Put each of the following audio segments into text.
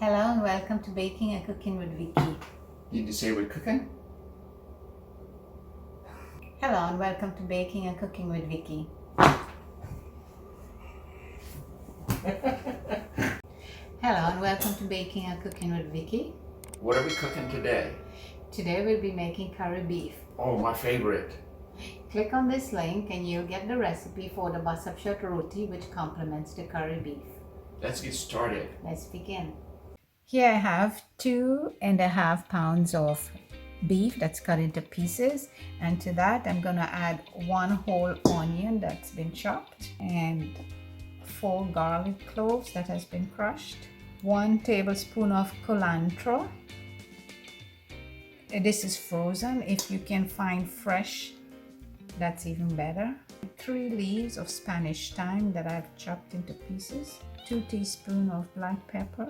Hello and welcome to Baking and Cooking with Vickie. Did you say we're cooking? Hello and welcome to Baking and Cooking with Vickie. Hello and welcome to Baking and Cooking with Vickie. What are we cooking today? Today we'll be making curry beef. Oh, my favorite. Click on this link and you'll get the recipe for the basapshat roti which complements the curry beef. Let's get started. Let's begin. Here I have 2.5 pounds of beef that's cut into pieces, and to that I'm gonna add 1 whole onion that's been chopped and 4 garlic cloves that has been crushed, 1 tablespoon of culantro. This is frozen. If you can find fresh, that's even better. 3 leaves of Spanish thyme that I've chopped into pieces, 2 teaspoons of black pepper,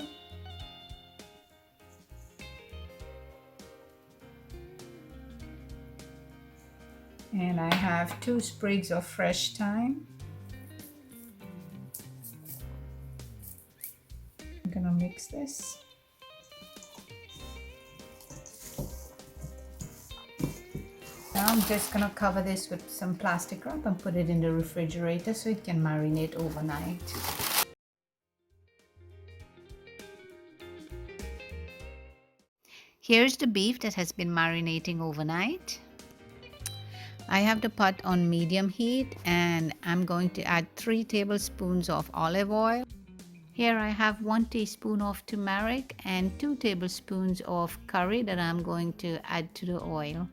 and I have 2 sprigs of fresh thyme. I'm gonna mix this. Now I'm just gonna cover this with some plastic wrap and put it in the refrigerator so it can marinate overnight. Here's the beef that has been marinating overnight. I have the pot on medium heat and I'm going to add 3 tablespoons of olive oil. Here I have 1 teaspoon of turmeric and 2 tablespoons of curry that I'm going to add to the oil.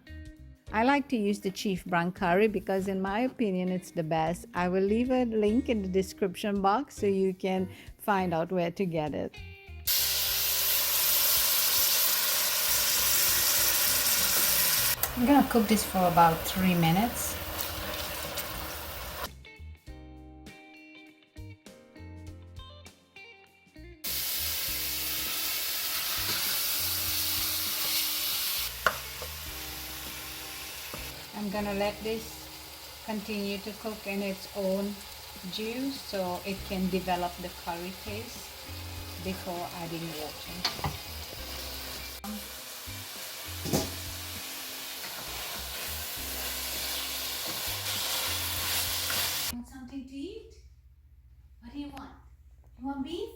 I like to use the Chief Brown curry because in my opinion it's the best. I will leave a link in the description box so you can find out where to get it. I'm gonna cook this for about 3 minutes. I'm gonna let this continue to cook in its own juice so it can develop the curry taste before adding water. Want something to eat? What do you want? You want beef?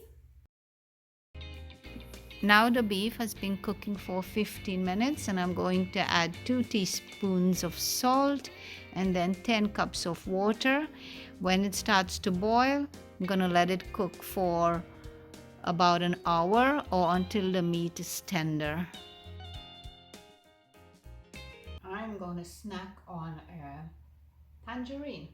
Now the beef has been cooking for 15 minutes and I'm going to add 2 teaspoons of salt and then 10 cups of water. When it starts to boil, I'm going to let it cook for about an hour or until the meat is tender. I'm going to snack on a tangerine.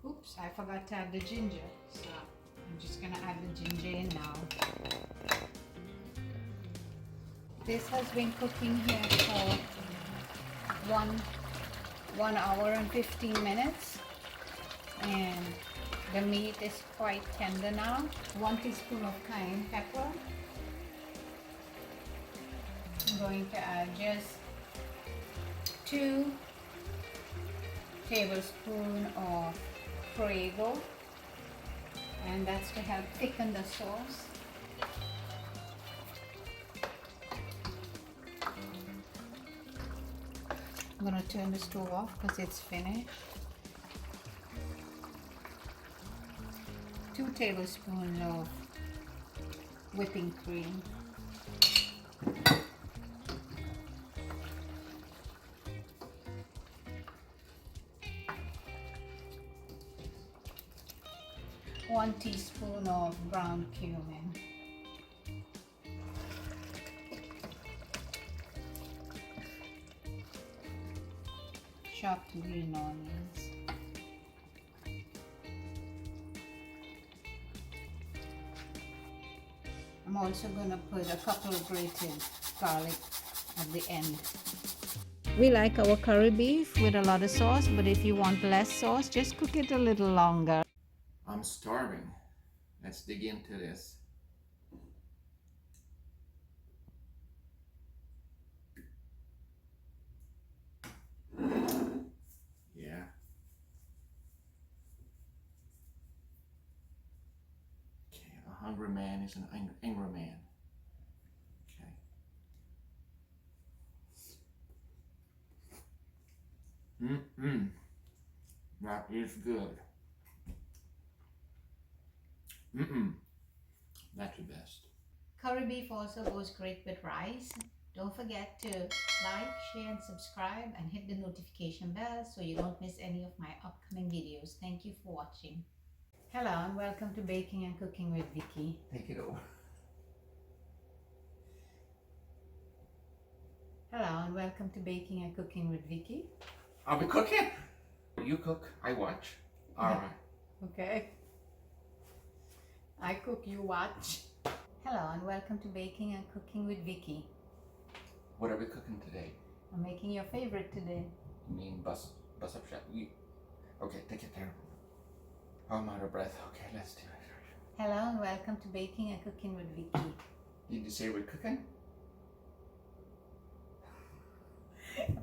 Oops, I forgot to add the ginger, so I'm just going to add the ginger in now. This has been cooking here for 1 hour and 15 minutes and the meat is quite tender now. 1 teaspoon of cayenne pepper. I'm going to add just 2 tablespoons of Prego, and that's to help thicken the sauce. I'm going to turn the stove off because it's finished. 2 tablespoons of whipping cream. One teaspoon of ground cumin. Chopped green onions. I'm also going to put a couple of grated garlic at the end. We like our curry beef with a lot of sauce, but if you want less sauce, just cook it a little longer. I'm starving. Let's dig into this. Yeah. Okay, a hungry man is an angry man. Mm-mm. That is good. Mm-mm. That's the best. Curry beef also goes great with rice. Don't forget to like, share and subscribe and hit the notification bell so you don't miss any of my upcoming videos. Thank you for watching. Hello and welcome to Baking and Cooking with Vickie. Take it over. Hello and welcome to Baking and Cooking with Vickie. Are we cooking? You cook, I watch. All right. Okay. I cook, you watch. Hello and welcome to Baking and Cooking with Vickie. What are we cooking today? I'm making your favorite today. You mean bus up shot? Okay, take it there. Oh, I'm out of breath. Okay, let's do it. Hello and welcome to Baking and Cooking with Vickie. Did you say we're cooking?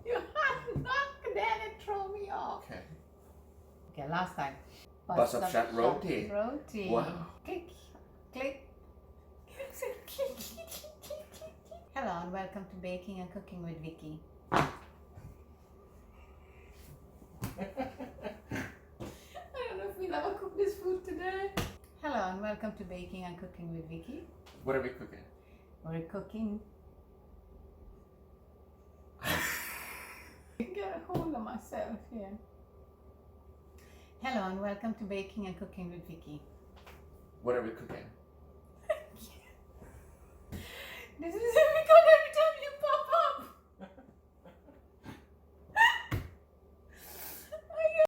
You have knocked that and throw me off. Okay. Okay, last time. Bus up shot roti. Roti. Wow. Click, click. Hello and welcome to Baking and Cooking with Vickie. I don't know if we'll ever cook this food today. Hello and welcome to Baking and Cooking with Vickie. What are we cooking? We're cooking. Get a hold of myself here. Hello and welcome to Baking and Cooking with Vickie. What are we cooking? This is because